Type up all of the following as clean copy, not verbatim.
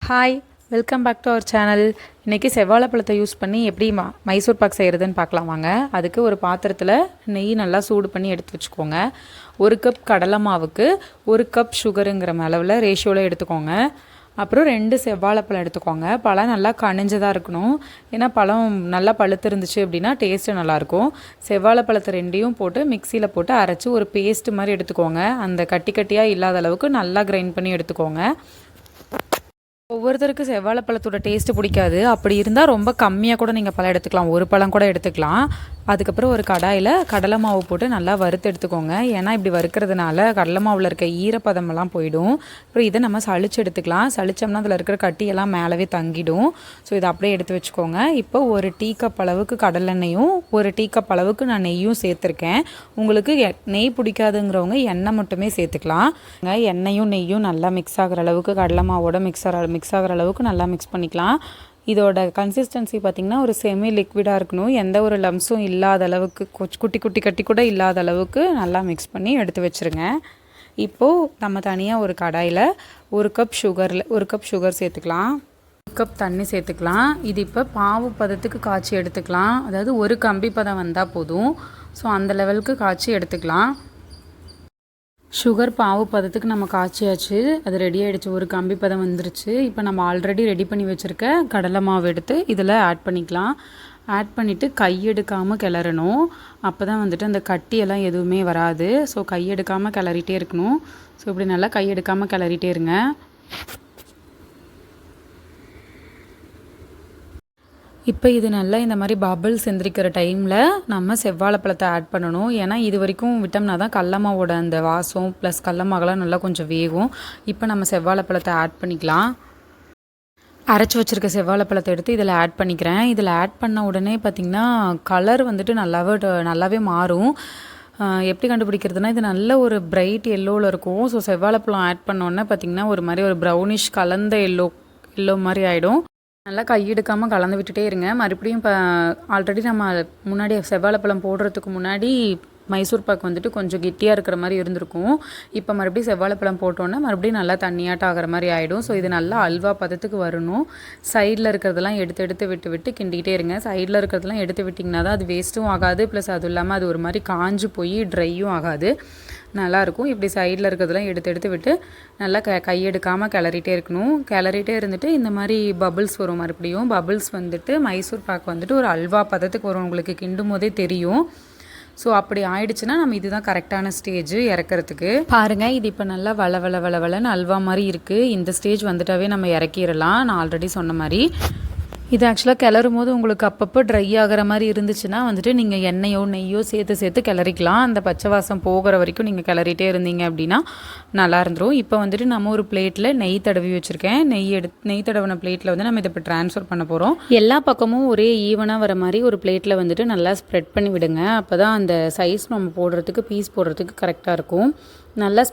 Hi, welcome back to our channel. இன்றைக்கி செவ்வாழைப்பழத்தை use பண்ணி எப்படி மைசூர் பாக் செய்கிறதுன்னு பார்க்கலாம் வாங்க. அதுக்கு ஒரு பாத்திரத்தில் நெய் நல்லா சூடு பண்ணி எடுத்து வச்சுக்கோங்க. 1 கப் கடலை மாவுக்கு 1 கப் சுகருங்கிற அளவில் ரேஷியோவில் எடுத்துக்கோங்க. அப்புறம் 2 செவ்வாழைப்பழம் எடுத்துக்கோங்க. பழம் நல்லா கனிஞ்சதாக இருக்கணும். ஏன்னா பழம் நல்லா பழுத்து இருந்துச்சு அப்படின்னா டேஸ்ட்டு நல்லாயிருக்கும். செவ்வாழைப்பழத்தை 2யும் போட்டு மிக்சியில் போட்டு அரைச்சி ஒரு பேஸ்ட் மாதிரி எடுத்துக்கோங்க. அந்த கட்டி கட்டியாக இல்லாத அளவுக்கு நல்லா கிரைண்ட் பண்ணி எடுத்துக்கோங்க. ஒவ்வொருத்தருக்கு செவ்வாழைப்பழத்தோட டேஸ்ட்டு பிடிக்காது. அப்படி இருந்தால் ரொம்ப கம்மியாக கூட நீங்கள் பழம் எடுத்துக்கலாம். 1 பழம் கூட எடுத்துக்கலாம். அதுக்கப்புறம் ஒரு கடாயில் கடலை மாவு போட்டு நல்லா வறுத்து எடுத்துக்கோங்க. ஏன்னா இப்படி வறுக்கிறதுனால கடலை மாவில் இருக்க ஈரப்பதமெல்லாம் போயிடும். அப்புறம் இதை நம்ம சளிச்சு எடுத்துக்கலாம். சளிச்சோம்னா அதில் இருக்கிற கட்டியெல்லாம் மேலவே தங்கிடும். ஸோ இதை அப்படியே எடுத்து வச்சுக்கோங்க. இப்போ 1 டீக்கப் அளவுக்கு கடலெண்ணெயும் 1 டீக்கப் அளவுக்கு நான் நெய்யும் சேர்த்துருக்கேன். உங்களுக்கு நெய் பிடிக்காதுங்கிறவங்க எண்ணெய் மட்டுமே சேர்த்துக்கலாம். எண்ணெயும் நெய்யும் நல்லா மிக்ஸ் ஆகிற அளவுக்கு கடலை மாவோட மிக்ஸ் ஆகிற அளவுக்கு நல்லா மிக்ஸ் பண்ணிக்கலாம். இதோட கன்சிஸ்டன்சி பார்த்திங்கன்னா ஒரு செமி லிக்விடாக இருக்கணும். எந்த ஒரு லம்ஸும் இல்லாத அளவுக்கு குட்டி குட்டி கட்டி கூட இல்லாத அளவுக்கு நல்லா மிக்ஸ் பண்ணி எடுத்து வச்சுருங்க. இப்போது நம்ம தனியாக ஒரு கடாயில் 1 கப் சுகர் சேர்த்துக்கலாம். 1 கப் தண்ணி சேர்த்துக்கலாம். இது இப்போ பாவு பதத்துக்கு காய்ச்சி எடுத்துக்கலாம். அதாவது ஒரு கம்பி பதம் வந்தால் போதும். ஸோ அந்த லெவலுக்கு காய்ச்சி எடுத்துக்கலாம். சுகர் பாவு பதத்துக்கு நம்ம காய்ச்சியாச்சு. அது ரெடி ஆகிடுச்சு. ஒரு கம்பி பதம் வந்துருச்சு. இப்போ நம்ம ஆல்ரெடி ரெடி பண்ணி வச்சுருக்க கடலை மாவு எடுத்து இதில் ஆட் பண்ணிக்கலாம். ஆட் பண்ணிவிட்டு கையெடுக்காமல் கிளறணும். அப்போ தான் வந்துட்டு அந்த கட்டியெல்லாம் எதுவுமே வராது. ஸோ கையெடுக்காமல் கிளறிட்டே இருக்கணும். ஸோ இப்படி நல்லா கையெடுக்காமல் கிளறிட்டே இருங்க. இப்போ இது நல்லா இந்த மாதிரி பபிள்ஸ் எந்திரிக்கிற டைமில் நம்ம செவ்வாழைப்பழத்தை ஆட் பண்ணணும். ஏன்னா இது வரைக்கும் விட்டோம்னா தான் கடலமாவோட அந்த வாசம் ப்ளஸ் கடலமாகலாம் நல்லா கொஞ்சம் வேகும். இப்போ நம்ம செவ்வாழைப்பழத்தை ஆட் பண்ணிக்கலாம். அரைச்சி வச்சுருக்க செவ்வாழைப்பழத்தை எடுத்து இதில் ஆட் பண்ணிக்கிறேன். இதில் ஆட் பண்ண உடனே பார்த்திங்கன்னா கலர் வந்துட்டு நல்லாவே மாறும். எப்படி கண்டுபிடிக்கிறதுனா இது நல்ல ஒரு பிரைட் எல்லோவில் இருக்கும். ஸோ செவ்வாழைப்பழம் ஆட் பண்ணோன்னே பார்த்திங்கன்னா ஒரு மாதிரி ஒரு ப்ரௌனிஷ் கலந்த எல்லோ மாதிரி ஆகிடும். நல்லா கையெடுக்காமல் கலந்து விட்டுட்டே இருங்க. மறுபடியும் இப்போ ஆல்ரெடி நம்ம முன்னாடி செவ்வாழைப்பழம் போடுறதுக்கு முன்னாடி மைசூர் பாக் வந்துட்டு கொஞ்சம் கெட்டியாக இருக்கிற மாதிரி இருந்திருக்கும். இப்போ மறுபடியும் செவ்வாழைப்பழம் போட்டோன்னே மறுபடியும் நல்லா தண்ணியாட்டம் ஆகிற மாதிரி ஆகிடும். ஸோ இது நல்லா அல்வா பதத்துக்கு வரணும். சைடில் இருக்கிறதெல்லாம் எடுத்து விட்டு கிண்டிகிட்டே இருங்க. சைடில் இருக்கிறதெல்லாம் எடுத்து விட்டிங்கன்னா தான் அது வேஸ்ட்டும் ஆகாது. ப்ளஸ் அதுவும் இல்லாமல் அது ஒரு மாதிரி காஞ்சு போய் ட்ரையும் ஆகாது. நல்லாயிருக்கும். இப்படி சைடில் இருக்கிறதெல்லாம் எடுத்து விட்டு நல்லா கையெடுக்காமல் கிளறிட்டே இருக்கணும். கிளறிட்டே இருந்துட்டு இந்த மாதிரி பபிள்ஸ் வரும். மறுபடியும் பபிள்ஸ் வந்துட்டு மைசூர் பாக் வந்துட்டு ஒரு அல்வா பதத்துக்கு வரும். உங்களுக்கு கிண்டும் போதே தெரியும். ஸோ அப்படி ஆயிடுச்சுன்னா நம்ம இதுதான் கரெக்டான ஸ்டேஜ் இறக்கிறதுக்கு. பாருங்கள், இது இப்போ நல்லா வளன்னு அல்வா மாதிரி இருக்குது. இந்த ஸ்டேஜ் வந்துட்டாவே நம்ம இறக்கிடலாம். நான் ஆல்ரெடி சொன்ன மாதிரி இது ஆக்சுவலாக கிளறும் போது உங்களுக்கு அப்பப்போ ட்ரை ஆகிற மாதிரி இருந்துச்சுன்னா வந்துட்டு நீங்கள் எண்ணெயோ நெய்யோ சேர்த்து கிளறிக்கலாம். அந்த பச்சை வாசம் போகிற வரைக்கும் நீங்கள் கிளறிட்டே இருந்தீங்க அப்படின்னா நல்லா இருந்துடும். இப்போ வந்துட்டு நம்ம ஒரு பிளேட்டில் நெய் தடவி வச்சுருக்கேன். நெய் தடவின பிளேட்டில் வந்து நம்ம இதை இப்போ ட்ரான்ஸ்ஃபர் பண்ண போகிறோம். எல்லா பக்கமும் ஒரே ஈவனாக வர மாதிரி ஒரு பிளேட்டில் வந்துட்டு நல்லா ஸ்ப்ரெட் பண்ணி விடுங்க. அப்போ தான் அந்த சைஸ் நம்ம பீஸ் போடுறதுக்கு கரெக்டாக இருக்கும். நல்லா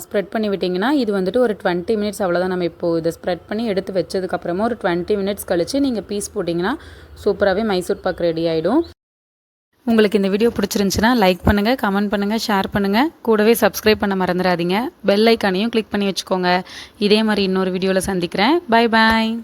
ஸ்ப்ரெட் பண்ணி விட்டிங்கன்னா இது வந்துட்டு ஒரு 20 மினிட்ஸ் அவ்வளோதான். நம்ம இப்போது இதை ஸ்ப்ரெட் பண்ணி எடுத்து வச்சதுக்கப்புறமா ஒரு 20 மினிட்ஸ் கழித்து நீங்கள் பீஸ் போட்டிங்கன்னா சூப்பராகவே மைசூர் பாக் ரெடி ஆகிடும். உங்களுக்கு இந்த வீடியோ பிடிச்சிருந்துச்சுன்னா லைக் பண்ணுங்கள், கமெண்ட் பண்ணுங்கள், ஷேர் பண்ணுங்கள். கூடவே சப்ஸ்கிரைப் பண்ண மறந்துடாதீங்க. பெல் ஐக்கானையும் கிளிக் பண்ணி வச்சுக்கோங்க. இதே மாதிரி இன்னொரு வீடியோவில் சந்திக்கிறேன். பாய்.